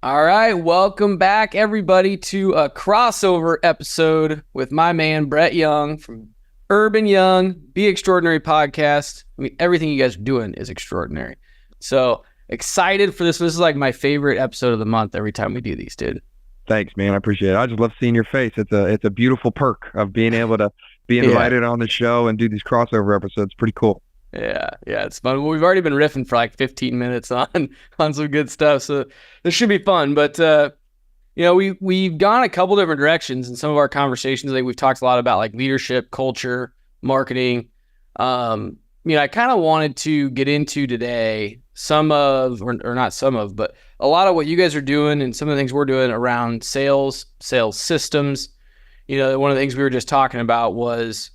All right, welcome back, everybody, to a crossover episode with my man, Brett Young from Erb and Young, Be Extraordinary podcast. I mean, everything you guys are doing is extraordinary. So excited for this. This is like my favorite episode of the month every time we do these, dude. Thanks, man. I appreciate it. I just love seeing your face. It's a beautiful perk of being able to be invited on the show and do these crossover episodes. Pretty cool. Yeah, it's fun. Well, we've already been riffing for like 15 minutes on some good stuff, so this should be fun. But we've gone a couple different directions in some of our conversations. I think we've talked a lot about like leadership, culture, marketing. I kind of wanted to get into today but a lot of what you guys are doing and some of the things we're doing around sales systems. One of the things we were just talking about was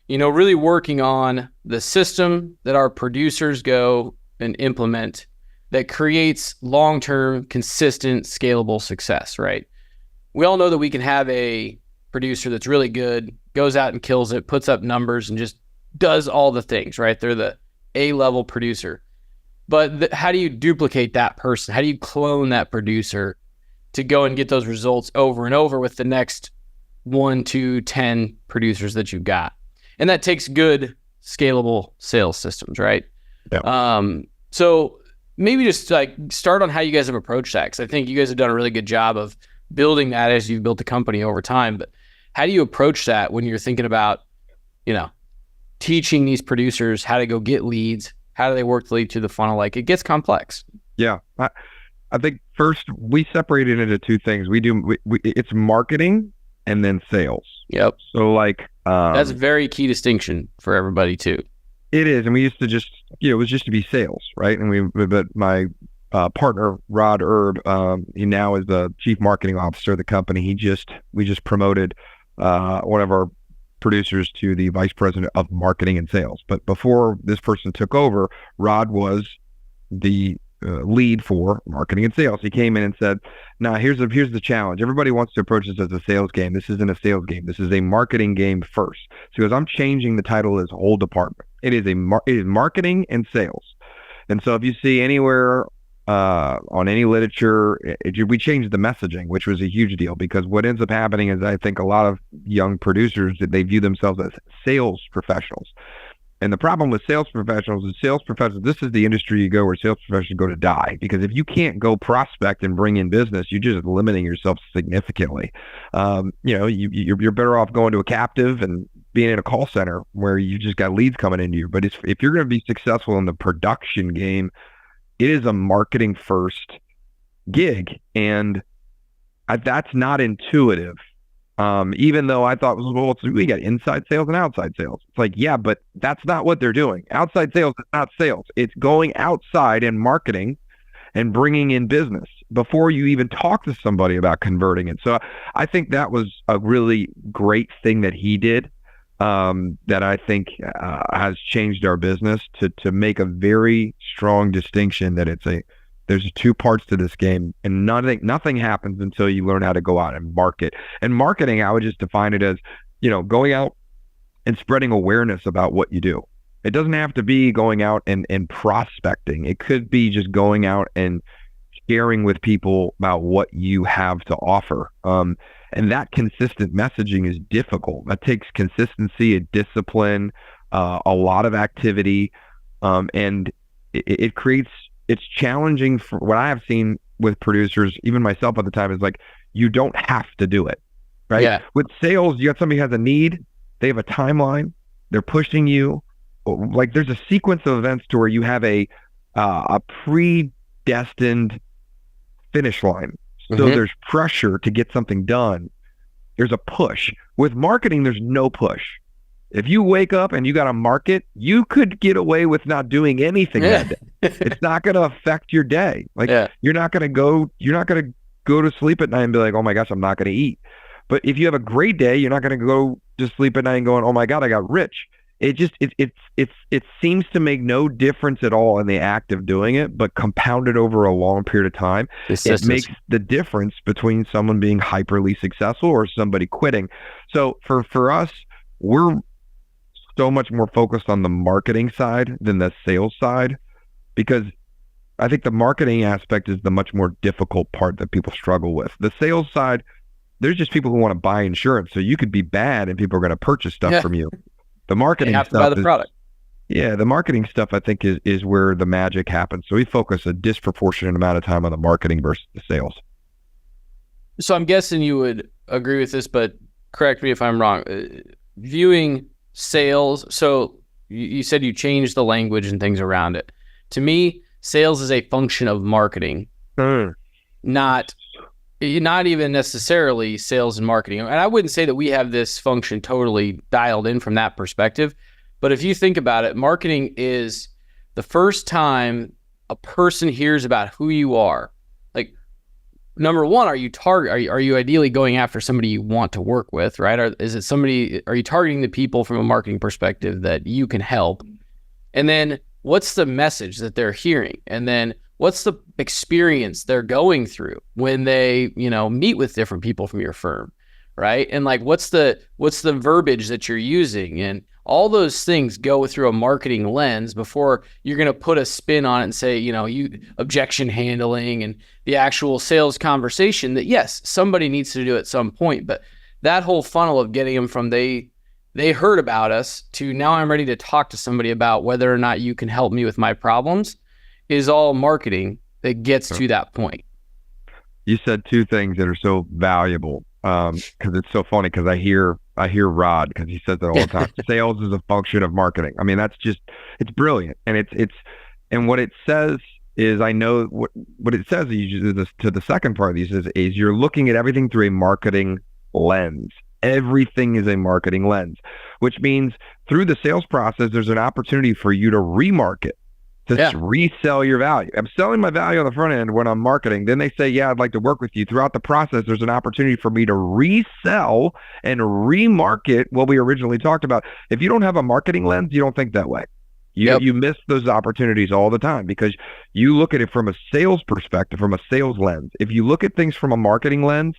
really working on the system that our producers go and implement that creates long-term, consistent, scalable success, right? We all know that we can have a producer that's really good, goes out and kills it, puts up numbers, and just does all the things, right? They're the A-level producer. But how do you duplicate that person? How do you clone that producer to go and get those results over and over with the next 1, 2, 10 producers that you've got? And that takes good, scalable sales systems, right? Yeah. So maybe just like start on how you guys have approached that, because I think you guys have done a really good job of building that as you've built the company over time. But how do you approach that when you're thinking about, teaching these producers how to go get leads? How do they work the lead through the funnel? Like, it gets complex. Yeah. I think first we separate it into two things. It's marketing and then sales. Yep. So that's a very key distinction for everybody too. It is. And we used to just, it was just to be sales, right? But my partner, Rod Erb, he now is the chief marketing officer of the company. We just promoted one of our producers to the vice president of marketing and sales. But before this person took over, Rod was the lead for marketing and sales. He came in and said, "Now here's the challenge. Everybody wants to approach this as a sales game. This isn't a sales game. This is a marketing game first." So he goes, "I'm changing the title of this whole department. It is marketing and sales." And so if you see anywhere on any literature, we changed the messaging, which was a huge deal, because what ends up happening is I think a lot of young producers, that they view themselves as sales professionals. And the problem with sales professionals is this is the industry you go where sales professionals go to die, because if you can't go prospect and bring in business, you're just limiting yourself significantly. You're better off going to a captive and being in a call center where you just got leads coming into you. But if you're going to be successful in the production game, it is a marketing first gig. And that's not intuitive. Even though I thought, we got inside sales and outside sales. It's like, yeah, but that's not what they're doing. Outside sales is not sales. It's going outside and marketing and bringing in business before you even talk to somebody about converting it. So I think that was a really great thing that he did, that I think has changed our business to make a very strong distinction that there's two parts to this game, and nothing happens until you learn how to go out and market. And marketing, I would just define it as, going out and spreading awareness about what you do. It doesn't have to be going out and prospecting. It could be just going out and sharing with people about what you have to offer. And that consistent messaging is difficult. That takes consistency, a discipline, a lot of activity, and it creates. It's challenging. For what I have seen with producers, even myself at the time, is like, you don't have to do it, right? Yeah. With sales, you got somebody who has a need, they have a timeline, they're pushing you. Like, there's a sequence of events to where you have a predestined finish line. So there's pressure to get something done. There's a push. With marketing, there's no push. If you wake up and you got to market, you could get away with not doing anything that day. It's not going to affect your day. You're not going to go to sleep at night and be like, "Oh my gosh, I'm not going to eat." But if you have a great day, you're not going to go to sleep at night and going, "Oh my God, I got rich." It seems to make no difference at all in the act of doing it, but compounded over a long period of time, it makes the difference between someone being hyperly successful or somebody quitting. So for us, we're so much more focused on the marketing side than the sales side, because I think the marketing aspect is the much more difficult part that people struggle with. The sales side, there's just people who want to buy insurance. So you could be bad and people are going to purchase stuff from you. The They marketing have to buy stuff the is, product. yeah, the marketing stuff I think is where the magic happens. So we focus a disproportionate amount of time on the marketing versus the sales. So I'm guessing you would agree with this, but correct me if I'm wrong. Viewing sales, so you said you changed the language and things around it. To me, sales is a function of marketing, not even necessarily sales and marketing. And I wouldn't say that we have this function totally dialed in from that perspective. But if you think about it, marketing is the first time a person hears about who you are. Like, number one, are you ideally going after somebody you want to work with, right? Are you targeting the people from a marketing perspective that you can help? And then what's the message that they're hearing? And then what's the experience they're going through when they, meet with different people from your firm, right? And like, what's the verbiage that you're using? And all those things go through a marketing lens before you're going to put a spin on it and say, you objection handling and the actual sales conversation that, yes, somebody needs to do at some point. But that whole funnel of getting them from they heard about us to now I'm ready to talk to somebody about whether or not you can help me with my problems is all marketing that gets to that point. You said two things that are so valuable because it's so funny because I hear Rod because he says that all the time. Sales is a function of marketing. I mean, it's brilliant. And and what it says is, I know what it says to the second part of these is you're looking at everything through a marketing lens. Everything is a marketing lens, which means through the sales process, there's an opportunity for you to remarket, to resell your value. I'm selling my value on the front end when I'm marketing. Then they say, yeah, I'd like to work with you. Throughout the process, there's an opportunity for me to resell and remarket what we originally talked about. If you don't have a marketing lens, you don't think that way. You miss those opportunities all the time because you look at it from a sales perspective, from a sales lens. If you look at things from a marketing lens,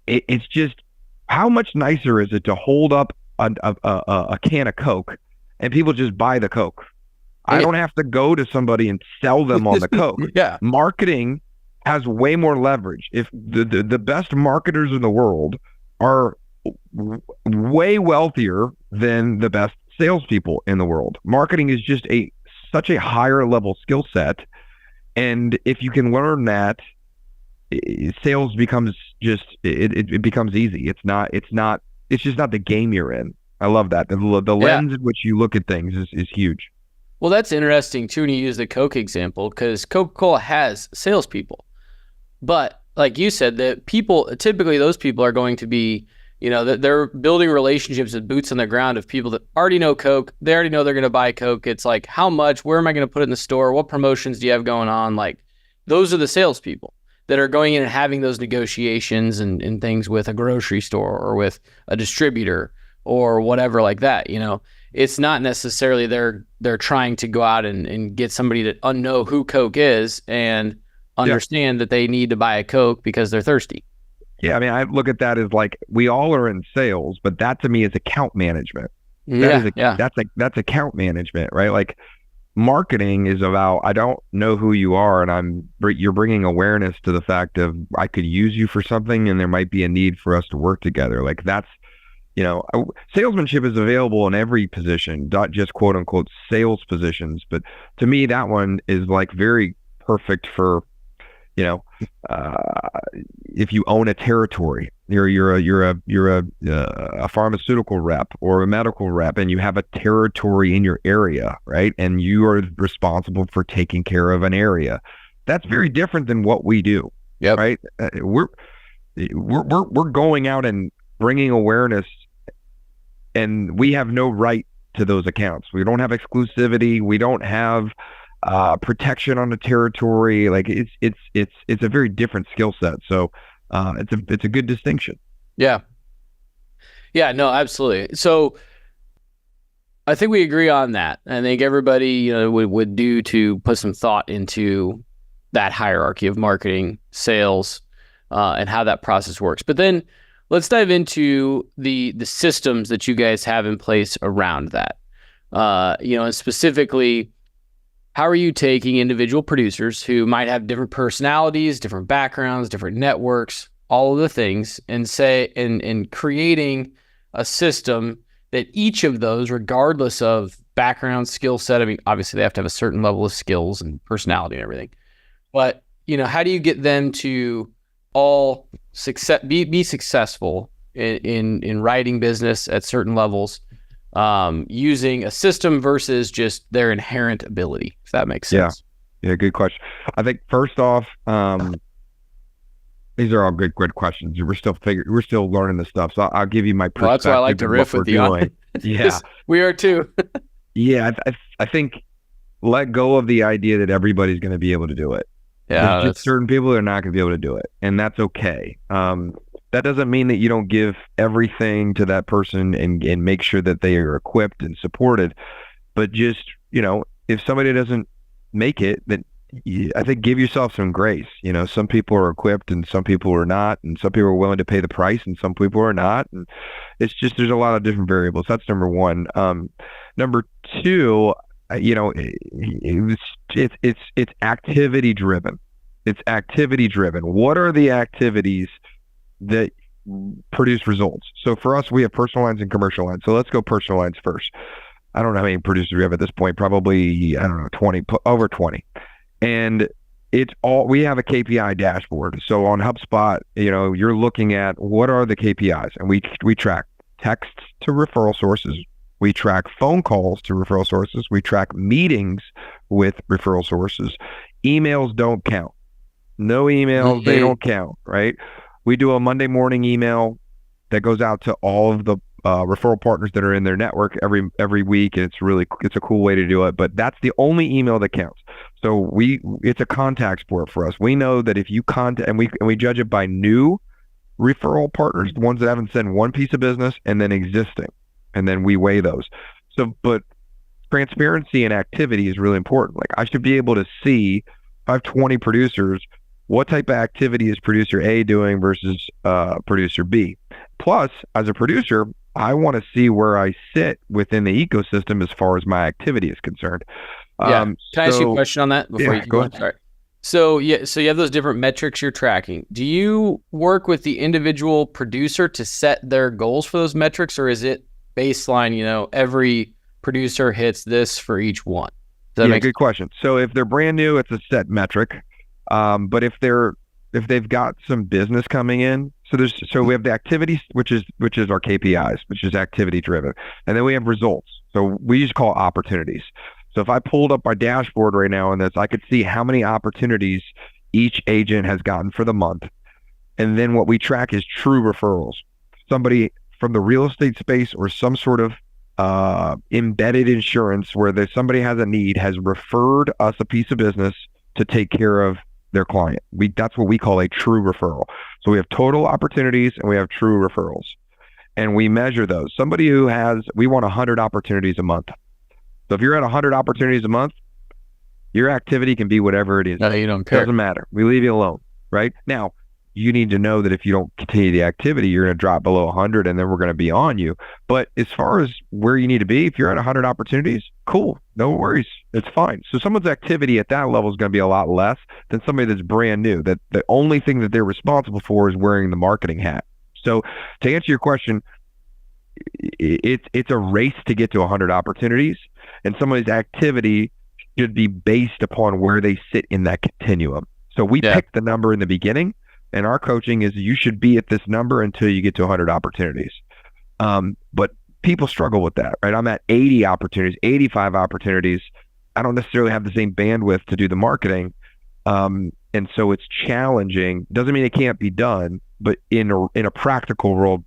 it's just, how much nicer is it to hold up a can of Coke and people just buy the Coke? I don't have to go to somebody and sell them on the Coke. Yeah. Marketing has way more leverage. If the best marketers in the world are way wealthier than the best salespeople in the world. Marketing is just such a higher level skill set. And if you can learn that, sales becomes just, it becomes easy. It's just not the game you're in. I love that. The lens in which you look at things is huge. Well, that's interesting too when you use the Coke example, because Coca-Cola has salespeople. But like you said, typically those people are going to be, they're building relationships with boots on the ground of people that already know Coke. They already know they're going to buy Coke. It's like, how much, where am I going to put it in the store? What promotions do you have going on? Like, those are the salespeople that are going in and having those negotiations and things with a grocery store or with a distributor or whatever like that. It's not necessarily they're trying to go out and get somebody to know who Coke is and understand that they need to buy a Coke because they're thirsty. Yeah, I mean, I look at that as like, we all are in sales, but that to me is account management. That's account management, right? Like, marketing is about, I don't know who you are, and you're bringing awareness to the fact of, I could use you for something and there might be a need for us to work together. Like, that's, salesmanship is available in every position, not just quote unquote sales positions. But to me, that one is like very perfect for, if you own a territory, you're a pharmaceutical rep or a medical rep, and you have a territory in your area, right? And you are responsible for taking care of an area. That's very different than what we do. Yep. Right? We're going out and bringing awareness, and we have no right to those accounts. We don't have exclusivity. We don't have protection on the territory. Like, it's a very different skill set. So it's a good distinction. Yeah. No, absolutely. So I think we agree on that. I think everybody would do to put some thought into that hierarchy of marketing, sales, and how that process works. But then let's dive into the systems that you guys have in place around that. And specifically, how are you taking individual producers who might have different personalities, different backgrounds, different networks, all of the things, and creating a system that each of those, regardless of background, skill set, I mean, obviously they have to have a certain level of skills and personality and everything, but how do you get them to all be successful in writing business at certain levels, using a system versus just their inherent ability, if that makes sense? Yeah, good question. I think first off, these are all good questions. We're still learning this stuff. So I'll give you my perspective. Well, that's why I like to riff with you. Yeah, we are too. Yeah, I think let go of the idea that everybody's going to be able to do it. Yeah, there's just certain people that are not going to be able to do it, and that's okay. That doesn't mean that you don't give everything to that person and make sure that they are equipped and supported. But just, if somebody doesn't make it, then I think give yourself some grace. Some people are equipped and some people are not, and some people are willing to pay the price and some people are not. And it's just, there's a lot of different variables. That's number one. Number two, it's activity driven. It's activity driven. What are the activities that produce results? So for us, we have personal lines and commercial lines. So let's go personal lines first. I don't know how many producers we have at this point, probably, 20, over 20. And we have a KPI dashboard. So on HubSpot, you're looking at what are the KPIs, and we track texts to referral sources. We track phone calls to referral sources. We track meetings with referral sources. Emails don't count. No emails, they don't count, right? We do a Monday morning email that goes out to all of the referral partners that are in their network every week, and it's a cool way to do it. But that's the only email that counts. So it's a contact sport for us. We know that if you contact, and we judge it by new referral partners, the ones that haven't sent one piece of business, and then existing, and then we weigh those. So, but transparency and activity is really important. Like, I should be able to see, if I have 20 producers, what type of activity is producer A doing versus producer B. Plus, as a producer, I want to see where I sit within the ecosystem as far as my activity is concerned. Can I ask you a question on that before you go ahead? Sorry. So you have those different metrics you're tracking. Do you work with the individual producer to set their goals for those metrics, or is it baseline, every producer hits this for each one? Good question. So if they're brand new, it's a set metric. But if they've got some business coming in, so we have the activities, which is our KPIs, which is activity driven, and then we have results. So we just call opportunities. So if I pulled up my dashboard right now on this, I could see how many opportunities each agent has gotten for the month, and then what we track is true referrals. Somebody from the real estate space or some sort of embedded insurance where somebody has a need has referred us a piece of business to take care of their client. That's what we call a true referral. So we have total opportunities and we have true referrals, and we measure those. Somebody we want 100 opportunities a month. So if you're at 100 opportunities a month, your activity can be whatever it is. No, you don't care. Doesn't matter. We leave you alone, right? Now, you need to know that if you don't continue the activity, you're going to drop below 100, and then we're going to be on you. But as far as where you need to be, if you're at 100 opportunities, cool, no worries, it's fine. So someone's activity at that level is going to be a lot less than somebody that's brand new, that the only thing that they're responsible for is wearing the marketing hat. So to answer your question, it's a race to get to 100 opportunities, and somebody's activity should be based upon where they sit in that continuum. So we pick the number in the beginning, and our coaching is you should be at this number until you get to 100 opportunities. But people struggle with that, right? I'm at 80 opportunities, 85 opportunities. I don't necessarily have the same bandwidth to do the marketing. And so it's challenging. Doesn't mean it can't be done, but in a practical world,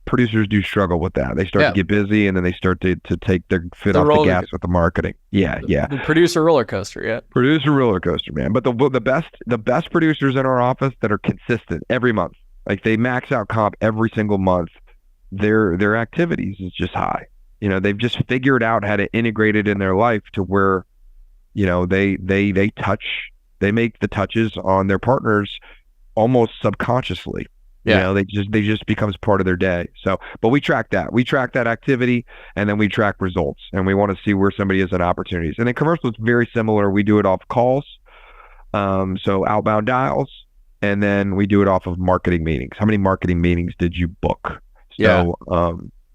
producers do struggle with that. They start to get busy, and then they start to take their foot off the gas with the marketing. The producer roller coaster, Producer roller coaster, man. But the best producers in our office that are consistent every month, like they max out comp every single month, their activities is just high. They've just figured out how to integrate it in their life to where, they make the touches on their partners almost subconsciously. You know, they just becomes part of their day. So, but we track that. We track that activity, and then we track results, and we want to see where somebody is in opportunities. And then commercial is very similar. We do it off calls, so outbound dials, and then we do it off of marketing meetings. How many marketing meetings did you book? So,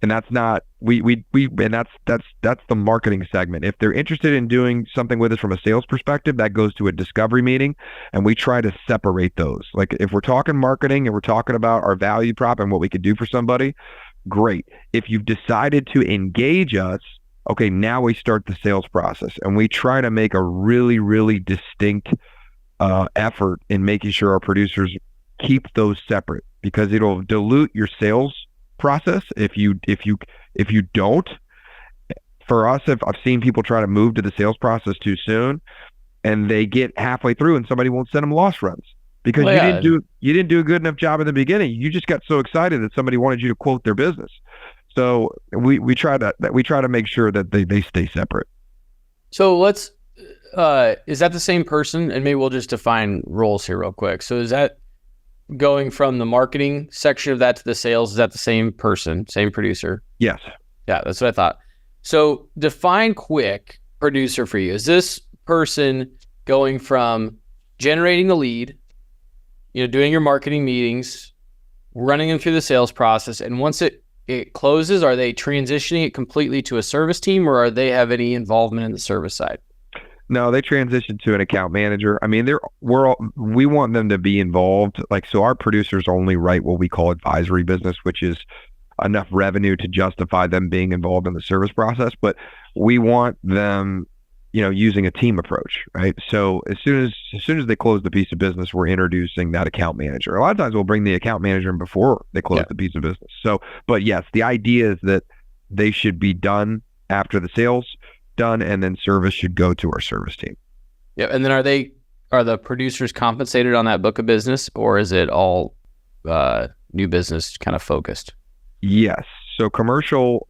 and that's not and that's the marketing segment. If they're interested in doing something with us from a sales perspective, that goes to a discovery meeting, and we try to separate those. Like if we're talking marketing and we're talking about our value prop and what we could do for somebody, great. If you've decided to engage us, okay, now we start the sales process, and we try to make a really, really distinct effort in making sure our producers keep those separate, because it'll dilute your sales process if you don't. For us, if I've seen people try to move to the sales process too soon, and they get halfway through and somebody won't send them loss runs because you didn't do a good enough job in the beginning. You just got so excited that somebody wanted you to quote their business. So we try to make sure that they stay separate. So let's is that the same person? And maybe we'll just define roles here real quick. So is that going from the marketing section of that to the sales? Is that the same person, same producer? Yes. Yeah, that's what I thought. So define quick producer for you. Is this person going from generating the lead, doing your marketing meetings, running them through the sales process, and once it closes, are they transitioning it completely to a service team, or are they have any involvement in the service side? No, they transition to an account manager. I mean, we want them to be involved. So our producers only write what we call advisory business, which is enough revenue to justify them being involved in the service process. But we want them, using a team approach, right? So as soon as they close the piece of business, we're introducing that account manager. A lot of times we'll bring the account manager in before they close the piece of business. So, but yes, the idea is that they should be done after the sales done, and then service should go to our service team. Yeah. And then are the producers compensated on that book of business, or is it all new business kind of focused? Yes. So commercial,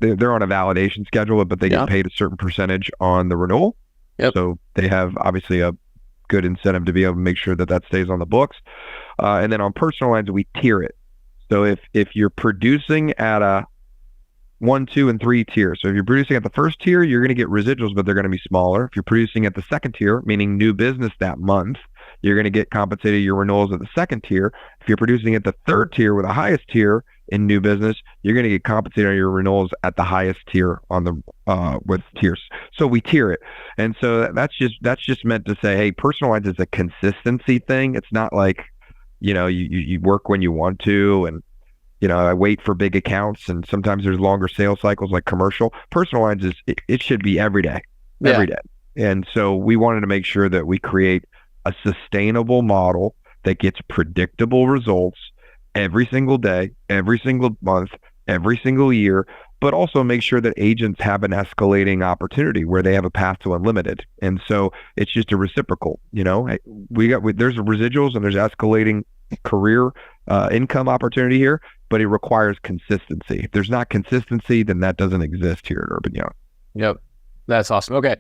they're on a validation schedule, but they get paid a certain percentage on the renewal. Yep. So they have obviously a good incentive to be able to make sure that stays on the books. And then on personal lines, we tier it. So if you're producing at a 1, 2, and 3 tier. So if you're producing at the first tier, you're going to get residuals, but they're going to be smaller. If you're producing at the second tier, meaning new business that month, you're going to get compensated your renewals at the second tier. If you're producing at the third tier with the highest tier in new business, you're going to get compensated on your renewals at the highest tier on the with tiers. So we tier it, and so that's just meant to say, hey, personal lines is a consistency thing. It's not like you work when you want to, and I wait for big accounts, and sometimes there's longer sales cycles like commercial. Personal lines it should be every day. And so we wanted to make sure that we create a sustainable model that gets predictable results every single day, every single month, every single year, but also make sure that agents have an escalating opportunity where they have a path to unlimited. And so it's just a reciprocal, there's residuals and there's escalating career income opportunity here, but it requires consistency. If there's not consistency, then that doesn't exist here at Erb and Young. Yep. That's awesome. Okay.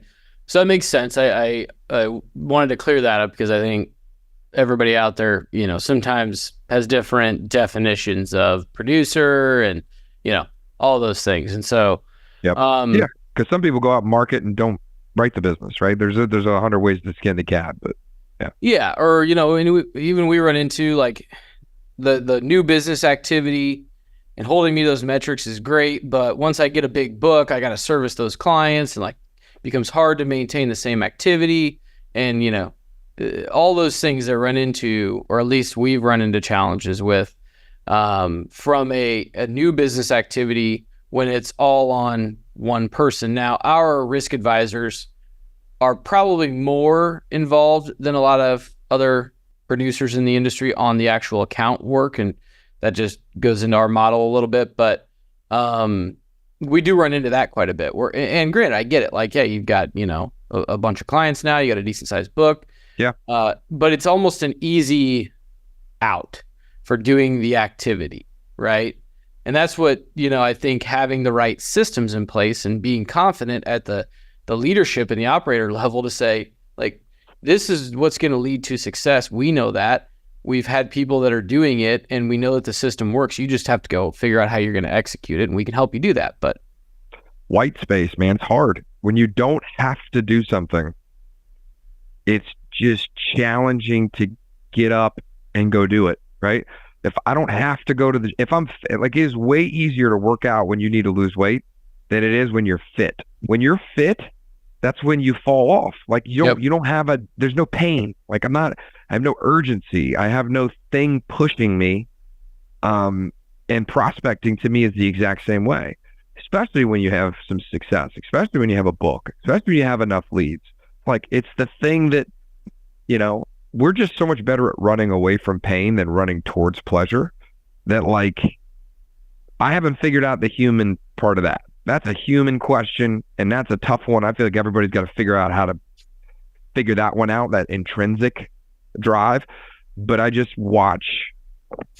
So that makes sense. I wanted to clear that up because I think everybody out there, sometimes has different definitions of producer and, all those things. And so, because some people go out and market and don't write the business, right? There's 100 ways to skin the cat, but yeah. Or, even we run into like the new business activity, and holding me to those metrics is great. But once I get a big book, I got to service those clients, and becomes hard to maintain the same activity. And, all those things that run into, or at least we've run into challenges with, from a new business activity when it's all on one person. Now, our risk advisors are probably more involved than a lot of other producers in the industry on the actual account work, and that just goes into our model a little bit. But we do run into that quite a bit. And granted, I get it. You've got a bunch of clients now. You got a decent sized book. Yeah. But it's almost an easy out for doing the activity, right? And that's what I think having the right systems in place and being confident at the leadership and the operator level to say, this is what's going to lead to success. We know that. we've had people that are doing it, and we know that the system works. You just have to go figure out how you're going to execute it, and we can help you do that. But white space, man, it's hard. When you don't have to do something, it's just challenging to get up and go do it, right? If I don't have to go to if I'm like, it is way easier to work out when you need to lose weight than it is when you're fit. When you're fit, that's when you fall off. Like you don't have there's no pain. Like I have no urgency. I have no thing pushing me. And prospecting to me is the exact same way, especially when you have some success, especially when you have a book, especially when you have enough leads. Like it's the thing that, we're just so much better at running away from pain than running towards pleasure, that like I haven't figured out the human part of that. That's a human question, and that's a tough one. I feel like everybody's got to figure out how to figure that one out, that intrinsic drive. But I just watch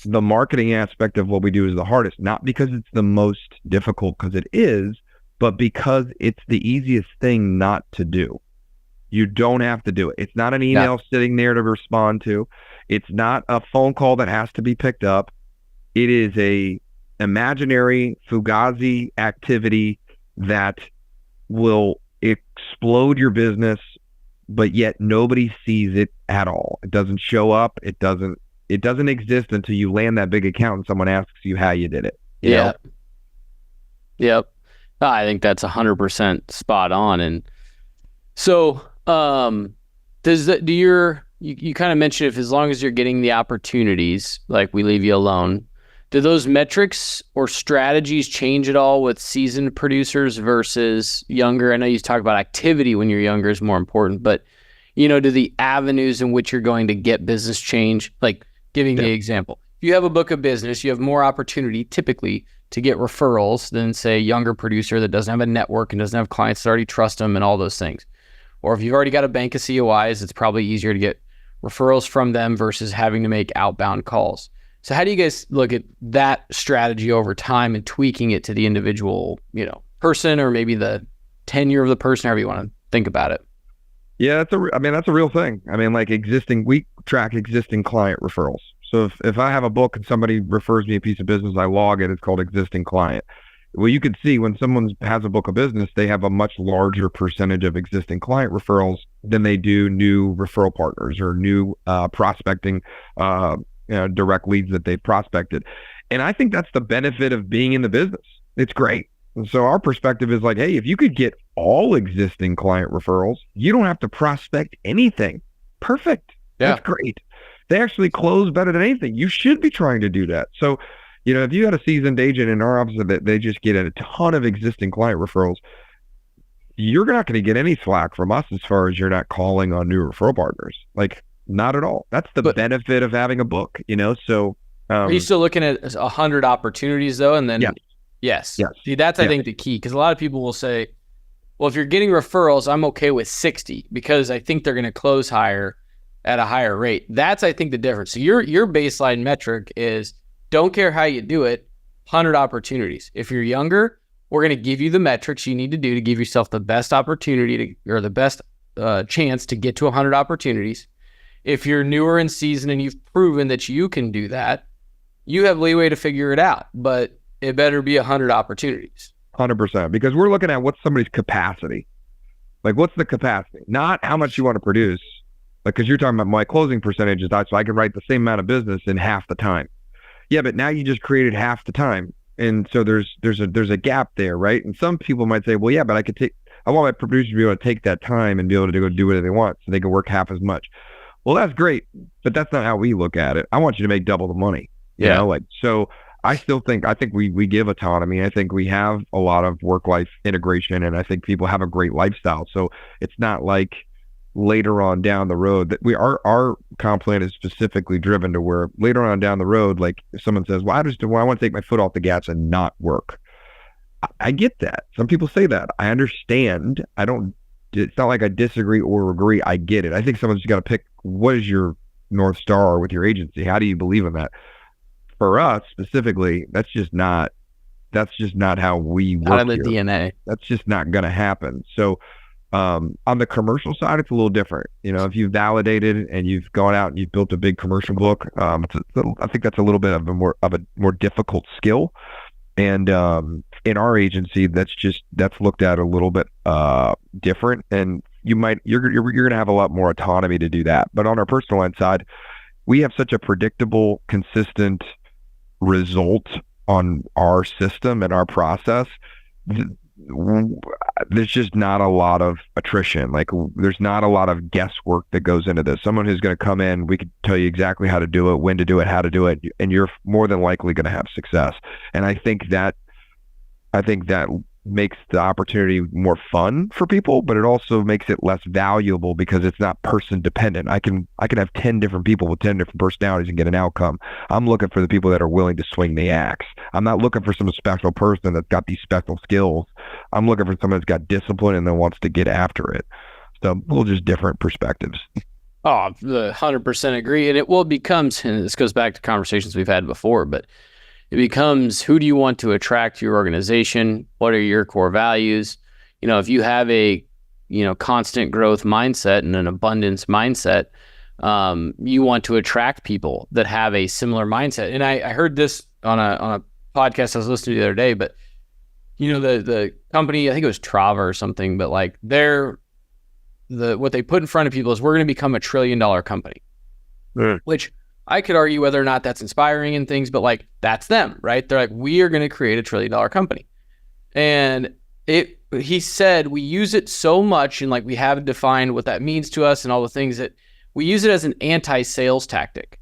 the marketing aspect of what we do is the hardest, not because it's the most difficult, because it is, but because it's the easiest thing not to do. You don't have to do it. It's not an email sitting there to respond to. It's not a phone call that has to be picked up. It is a imaginary Fugazi activity that will explode your business, but yet nobody sees it at all. It doesn't show up. It doesn't exist until you land that big account and someone asks you how you did it. You know? Yep. I think that's 100% spot on. And so, you kind of mentioned if as long as you're getting the opportunities, like we leave you alone, do those metrics or strategies change at all with seasoned producers versus younger? I know you talk about activity when you're younger is more important, but do the avenues in which you're going to get business change? Like giving the example, if you have a book of business, you have more opportunity typically to get referrals than say a younger producer that doesn't have a network and doesn't have clients that already trust them and all those things. Or if you've already got a bank of COIs, it's probably easier to get referrals from them versus having to make outbound calls. So how do you guys look at that strategy over time and tweaking it to the individual, person, or maybe the tenure of the person, however you want to think about it? Yeah, that's a real thing. I mean, like we track existing client referrals. So if I have a book and somebody refers me a piece of business, I log it. It's called existing client. Well, you can see when someone has a book of business, they have a much larger percentage of existing client referrals than they do new referral partners or new prospecting, direct leads that they've prospected. And I think that's the benefit of being in the business. It's great. And so our perspective is like, hey, if you could get all existing client referrals, you don't have to prospect anything. Perfect. Yeah. That's great. They actually close better than anything. You should be trying to do that. So, if you had a seasoned agent in our office that they just get a ton of existing client referrals, you're not going to get any slack from us as far as you're not calling on new referral partners. Like, not at all. That's the benefit of having a book, So, are you still looking at 100 opportunities though? And then, yes. See, that's I think the key, because a lot of people will say, well, if you're getting referrals, I'm okay with 60 because I think they're going to close higher at a higher rate. That's, I think, the difference. So your baseline metric is, don't care how you do it, 100 opportunities. If you're younger, we're going to give you the metrics you need to do to give yourself the best opportunity or the best chance to get to 100 opportunities. If you're newer in season and you've proven that you can do that, you have leeway to figure it out, but it better be 100 opportunities. 100%, because we're looking at what's somebody's capacity. Like, what's the capacity? Not how much you want to produce. Like, because you're talking about my closing percentage is that, so I can write the same amount of business in half the time. Yeah, but now you just created half the time. And so there's a gap there, right? And some people might say, well, yeah, but I want my producers to be able to take that time and be able to go do whatever they want so they can work half as much. Well, that's great, but that's not how we look at it. I want you to make double the money. So I think we give autonomy. I think we have a lot of work-life integration, and I think people have a great lifestyle. So it's not like later on down the road that our comp plan is specifically driven to where later on down the road, like if someone says, well, I want to take my foot off the gas and not work. I get that. Some people say that. I understand. It's not like I disagree or agree. I get it. I think someone's got to pick, what is your North Star with your agency? How do you believe in that? For us specifically, that's just not how we work. Out of the here. DNA. That's just not going to happen. So On the commercial side, it's a little different. If you've validated and you've gone out and you've built a big commercial book, I think that's a little bit of a more difficult skill. And in our agency, that's looked at a little bit different. And you're going to have a lot more autonomy to do that. But on our personal line side, we have such a predictable, consistent result on our system and our process. There's just not a lot of attrition. Like, there's not a lot of guesswork that goes into this. Someone who's going to come in, we could tell you exactly how to do it, when to do it, how to do it, and you're more than likely going to have success. And I think that makes the opportunity more fun for people, but it also makes it less valuable because it's not person dependent. I can have 10 different people with 10 different personalities and get an outcome. I'm looking for the people that are willing to swing the axe. I'm not looking for some special person that's got these special skills. I'm looking for someone that's got discipline and then wants to get after it. So a little just different perspectives. Oh, 100% agree. And it becomes, and this goes back to conversations we've had before, but it becomes, who do you want to attract to your organization? What are your core values? If you have a, constant growth mindset and an abundance mindset, you want to attract people that have a similar mindset. And I heard this on a podcast I was listening to the other day, but the company, I think it was Trava or something, but like what they put in front of people is, we're going to become $1 trillion company, which I could argue whether or not that's inspiring and things, but like, that's them, right? They're like, we are going to create $1 trillion company. And he said, we use it so much, and like, we haven't defined what that means to us and all the things, that we use it as an anti-sales tactic.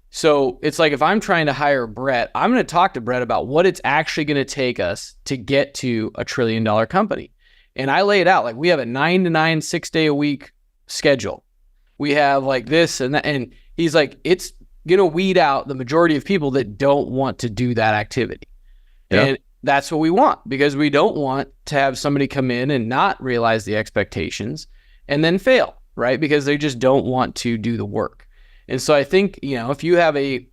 So it's like, if I'm trying to hire Brett, I'm going to talk to Brett about what it's actually going to take us to get to $1 trillion company. And I lay it out, like, we have a 9 to 9, 6 day a week schedule. We have like this and that. And he's like, it's going to weed out the majority of people that don't want to do that activity. Yeah. And that's what we want, because we don't want to have somebody come in and not realize the expectations and then fail, right? Because they just don't want to do the work. And so I think, if you have a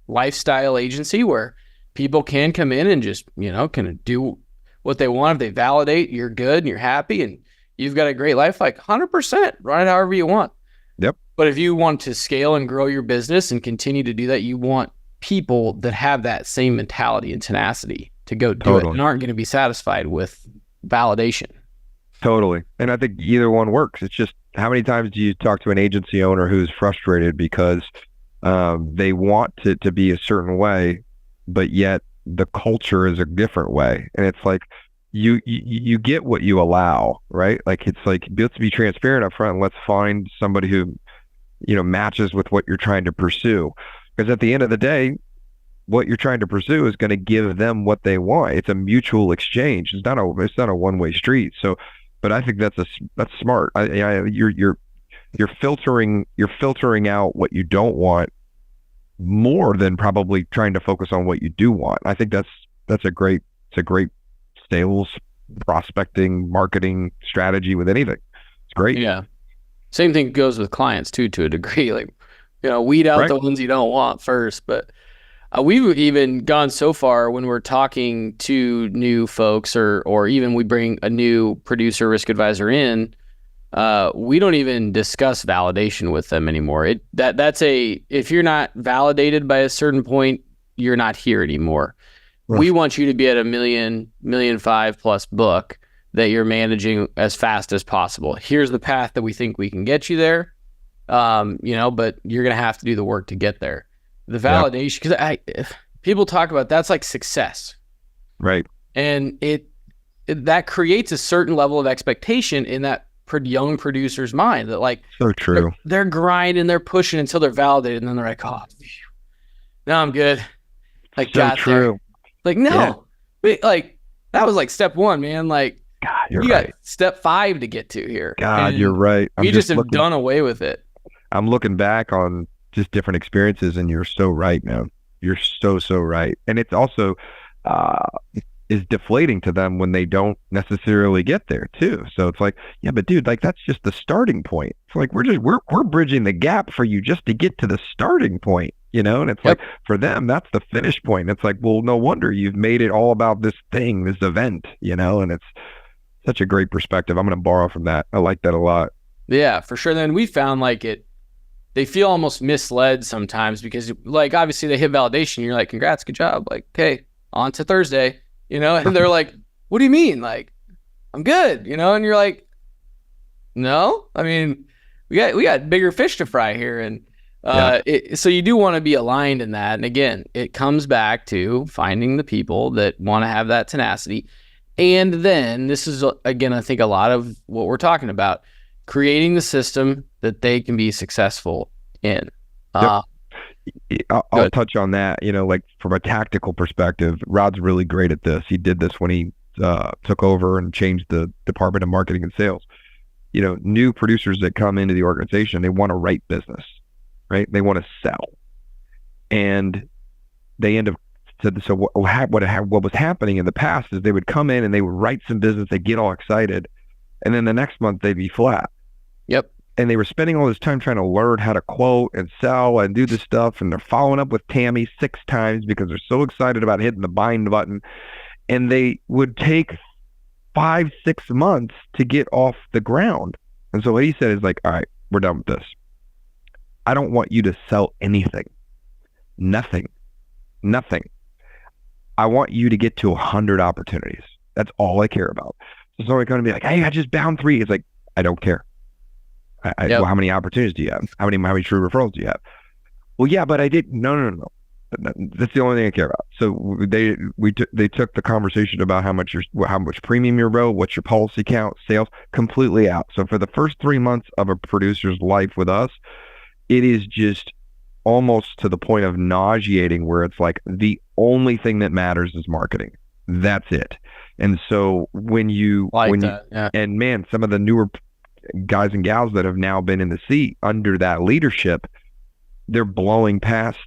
lifestyle agency where people can come in and just, can do what they want, if they validate, you're good and you're happy and you've got a great life, like 100%, run it however you want. Yep. But if you want to scale and grow your business and continue to do that, you want people that have that same mentality and tenacity to go do it and aren't going to be satisfied with validation. Totally. And I think either one works. It's just, how many times do you talk to an agency owner who's frustrated because they want it to be a certain way, but yet the culture is a different way? And it's like, you get what you allow, right? Like, it's like, let's be transparent up front. Let's find somebody who, matches with what you're trying to pursue. Because at the end of the day, what you're trying to pursue is going to give them what they want. It's a mutual exchange. It's not a one-way street. So, but I think that's smart. You're filtering out what you don't want more than probably trying to focus on what you do want. I think that's a great sales, prospecting, marketing strategy with anything. It's great. Yeah. Same thing goes with clients too, to a degree. Like, weed out the ones you don't want first. But we've even gone so far when we're talking to new folks, or even we bring a new producer risk advisor in, we don't even discuss validation with them anymore. If you're not validated by a certain point, you're not here anymore. Right. We want you to be at $1 million 5 plus book that you're managing as fast as possible. Here's the path that we think we can get you there. But you're going to have to do the work to get there. The validation, because people talk about that's like success. Right. And that creates a certain level of expectation in that young producer's mind, that like, so true. They're grinding, they're pushing until they're validated, and then they're like, oh, now I'm good. Like, so got true. There. Like, no, like, that was like step one, man. Like, God, you got step 5 to get to here. God, you're right. We just have done away with it. I'm looking back on just different experiences, and you're so right, man. You're so right. And it's also is deflating to them when they don't necessarily get there too. So it's like, yeah, but dude, like, that's just the starting point. It's like, we're bridging the gap for you just to get to the starting point, and it's like, for them, that's the finish point. It's like, well, no wonder you've made it all about this thing, this event, and Such a great perspective. I'm going to borrow from that. I like that a lot. Yeah, for sure. Then we found like they feel almost misled sometimes because like obviously they hit validation. You're like, congrats, good job. Like, okay, on to Thursday, and they're like, what do you mean? Like, I'm good, and you're like, no, I mean, we got bigger fish to fry here. And so you do want to be aligned in that. And again, it comes back to finding the people that want to have that tenacity. And then this is, again, I think a lot of what we're talking about, creating the system that they can be successful in. I'll touch on that. Like from a tactical perspective, Rod's really great at this. He did this when he took over and changed the Department of Marketing and Sales. New producers that come into the organization, they want to write business, right? They want to sell. And they end up, so what was happening in the past is they would come in and they would write some business, they'd get all excited, and then the next month they'd be flat. Yep. And they were spending all this time trying to learn how to quote and sell and do this stuff, and they're following up with Tammy 6 times because they're so excited about hitting the bind button. And they would take 5-6 months to get off the ground. And so what he said is like, all right, we're done with this. I don't want you to sell anything. Nothing. I want you to get to 100 opportunities. That's all I care about. So somebody's going to be like, hey, I just bound 3. It's like, I don't care. Well, how many opportunities do you have? How many true referrals do you have? Well, yeah, but I did. No. That's the only thing I care about. So they took the conversation about how much premium you wrote, what's your policy count, sales, completely out. So for the first 3 months of a producer's life with us, it is just almost to the point of nauseating, where it's like the only thing that matters is marketing. That's it. And so and man, some of the newer guys and gals that have now been in the seat under that leadership, they're blowing past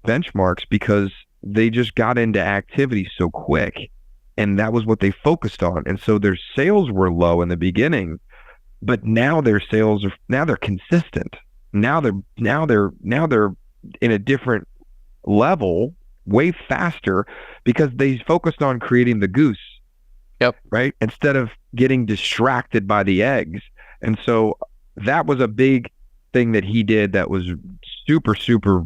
benchmarks because they just got into activity so quick, and that was what they focused on. And so their sales were low in the beginning, but now their sales they're consistent. Now they're in a different level, way faster, because they focused on creating the goose. Yep. Right? Instead of getting distracted by the eggs. And so that was a big thing that he did that was super, super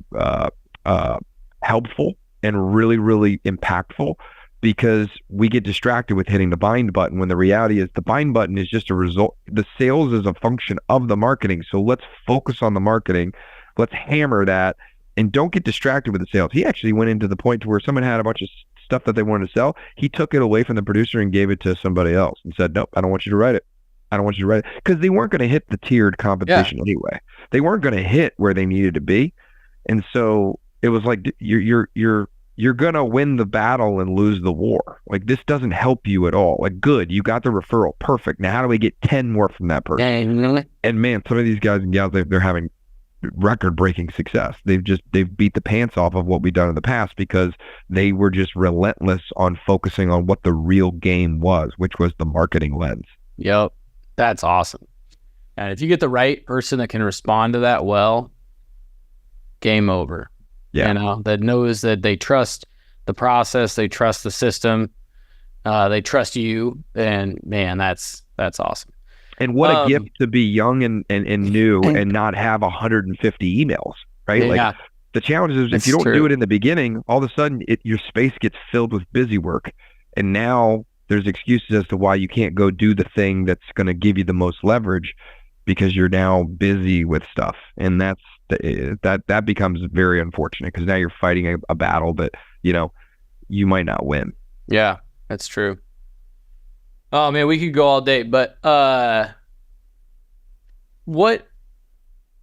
helpful and really, really impactful, because we get distracted with hitting the bind button when the reality is the bind button is just a result. The sales is a function of the marketing. So let's focus on the marketing. Let's hammer that and don't get distracted with the sales. He actually went into the point to where someone had a bunch of stuff that they wanted to sell. He took it away from the producer and gave it to somebody else and said, nope, I don't want you to write it. I don't want you to write it, because they weren't going to hit the tiered compensation anyway. They weren't going to hit where they needed to be. And so it was like, you're going to win the battle and lose the war. Like, this doesn't help you at all. Like, good, you got the referral. Perfect. Now, how do we get 10 more from that person? And man, some of these guys and gals, they're having record-breaking success. They've beat the pants off of what we've done in the past, because they were just relentless on focusing on what the real game was, which was the marketing lens. Yep. That's awesome. And if you get the right person that can respond to that well, game over. Yeah. That knows that they trust the process, they trust the system, they trust you, and man, that's awesome. And what a gift to be young and new and not have 150 emails, right? Yeah. Like, the challenge is if you don't do it in the beginning, all of a sudden your space gets filled with busy work, and now there's excuses as to why you can't go do the thing that's going to give you the most leverage, because you're now busy with stuff. And that becomes very unfortunate, because now you're fighting a battle that, you might not win. Yeah, that's true. Oh man, we could go all day, but what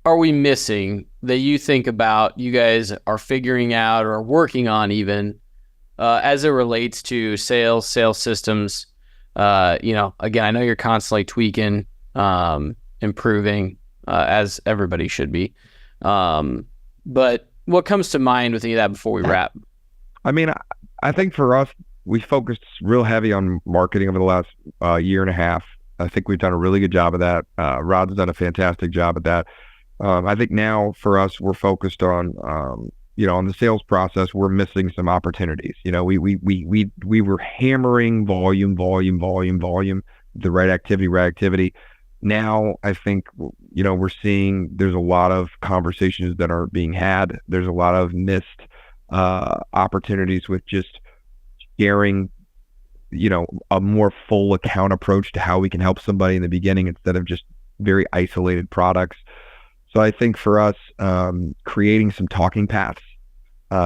are we missing that you think about you guys are figuring out or working on even as it relates to sales systems? Again, I know you're constantly tweaking, improving, as everybody should be. But what comes to mind with any of that before we wrap? I mean, I think for us, we focused real heavy on marketing over the last year and a half. I think we've done a really good job of that. Rod's done a fantastic job at that. I think now for us, we're focused on on the sales process. We're missing some opportunities. We were hammering volume, the right activity, reactivity. Now, I think, we're seeing there's a lot of conversations that are being had. There's a lot of missed opportunities with just sharing, a more full account approach to how we can help somebody in the beginning instead of just very isolated products. So I think for us, creating some talking paths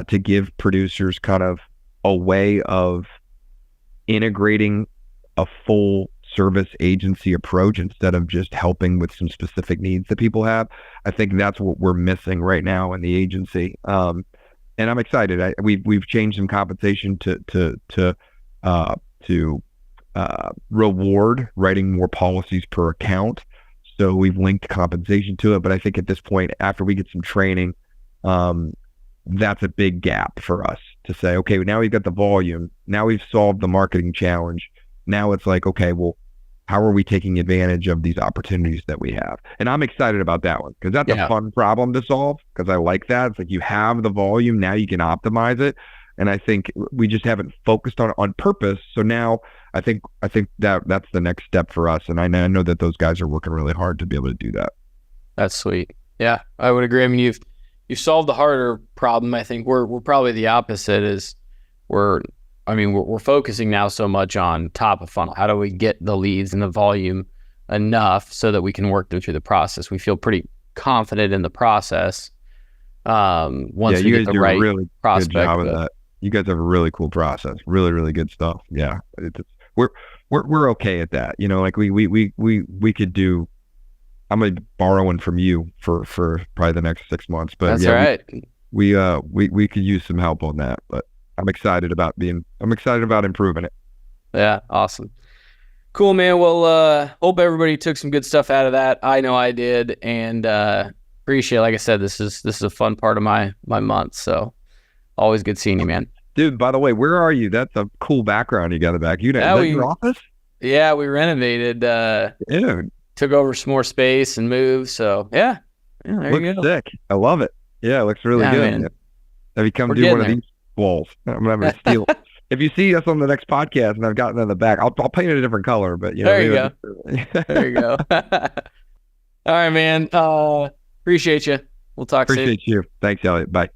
to give producers kind of a way of integrating a full service agency approach instead of just helping with some specific needs that people have. I think that's what we're missing right now in the agency. And I'm excited. We've changed some compensation to reward writing more policies per account. So we've linked compensation to it. But I think at this point, after we get some training, that's a big gap for us to say, okay, now we've got the volume. Now we've solved the marketing challenge. Now it's like, okay, well, how are we taking advantage of these opportunities that we have? And I'm excited about that one because that's a fun problem to solve because I like that. It's like you have the volume, now you can optimize it. And I think we just haven't focused on purpose. So now I think that's the next step for us. And I know that those guys are working really hard to be able to do that. That's sweet. Yeah, I would agree. I mean, you've solved the harder problem. I think we're probably the opposite is we're focusing now so much on top of funnel. How do we get the leads and the volume enough so that we can work them through the process? We feel pretty confident in the process. Once we get the right really prospect. Good job of that. You guys have a really cool process. Really, really good stuff. Yeah. We're okay at that. Like we could do, I'm going to borrow one from you for probably the next 6 months, but that's all right. We could use some help on that, but I'm excited about improving it. Yeah. Awesome. Cool, man. Well, hope everybody took some good stuff out of that. I know I did. And, appreciate it. Like I said, this is a fun part of my month. So always good seeing you, man. Dude, by the way, where are you? That's a cool background you got in the back. Is that your office? Yeah, we renovated. Dude. Took over some more space and moved. So there you go. Sick. I love it. Yeah, it looks really good. Man. Have you come do one of these walls? I'm gonna steal. If you see us on the next podcast and I've gotten in the back, I'll paint it a different color. But there you go. There you go. All right, man. Appreciate you. We'll talk soon. Appreciate you. Thanks, Elliot. Bye.